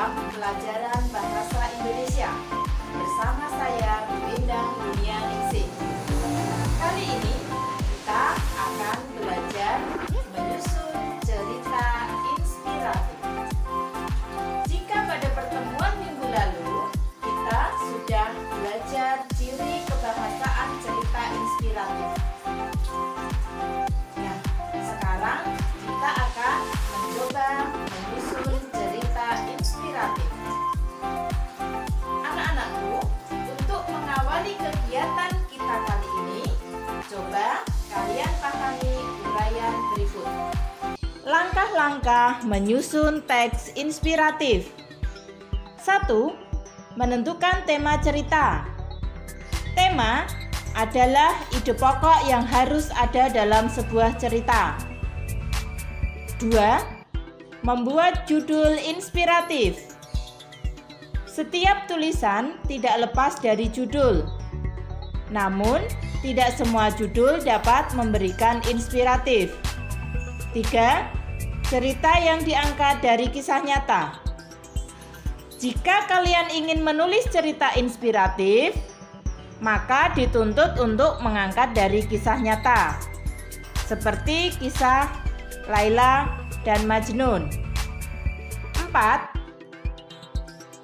dalam pelajaran Bahasa Indonesia bersama saya Bu Endang Yunianingsih. Kali ini kita akan belajar menyusun cerita inspiratif. Jika pada pertemuan minggu lalu kita sudah belajar ciri kebahasaan cerita inspiratif. Nah, sekarang kita akan mencoba menyusun cerita inspiratif. Anak-anakku, untuk mengawali kegiatan kita kali ini, coba kalian pahami uraian berikut. Langkah-langkah menyusun teks inspiratif. 1. Menentukan tema cerita. Tema adalah ide pokok yang harus ada dalam sebuah cerita. 2. Membuat judul inspiratif. Setiap tulisan tidak lepas dari judul. Namun, tidak semua judul dapat memberikan inspiratif. 3. Cerita yang diangkat dari kisah nyata. Jika kalian ingin menulis cerita inspiratif, maka dituntut untuk mengangkat dari kisah nyata, seperti kisah Laila dan Majnun. 4.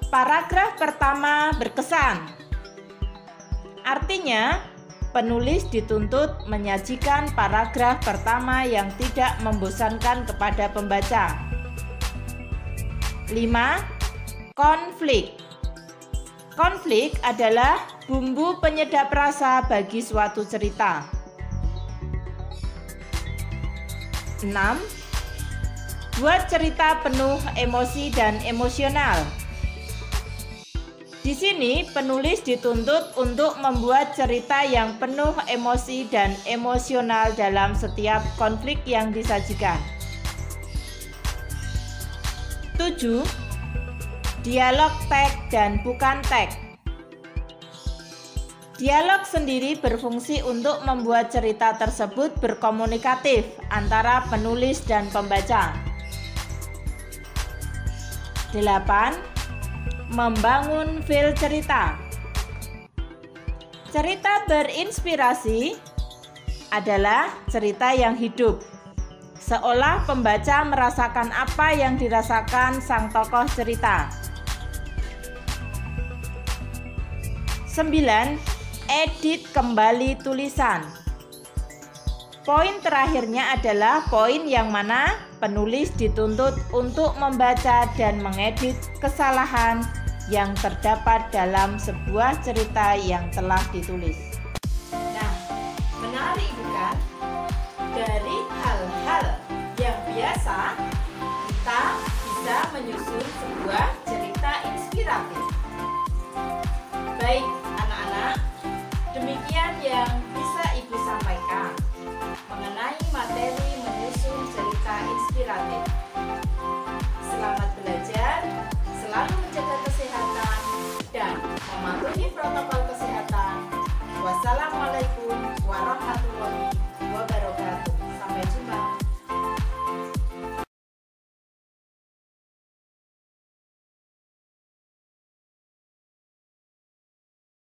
Paragraf pertama berkesan. Artinya, penulis dituntut menyajikan paragraf pertama yang tidak membosankan kepada pembaca. 5. Konflik. Konflik adalah bumbu penyedap rasa bagi suatu cerita. 6. Buat cerita penuh emosi dan emosional. Di sini penulis dituntut untuk membuat cerita yang penuh emosi dan emosional dalam setiap konflik yang disajikan. 7. Dialog teks dan bukan teks. Dialog sendiri berfungsi untuk membuat cerita tersebut berkomunikatif antara penulis dan pembaca. 8. Membangun feel cerita. Cerita berinspirasi adalah cerita yang hidup, seolah pembaca merasakan apa yang dirasakan sang tokoh cerita. 9. Edit kembali tulisan. Poin terakhirnya adalah poin yang mana penulis dituntut untuk membaca dan mengedit kesalahan yang terdapat dalam sebuah cerita yang telah ditulis. Nah, menarik bukan? Dari hal-hal yang biasa, kita bisa menyusun sebuah cerita inspiratif. Baik, anak-anak, demikian yang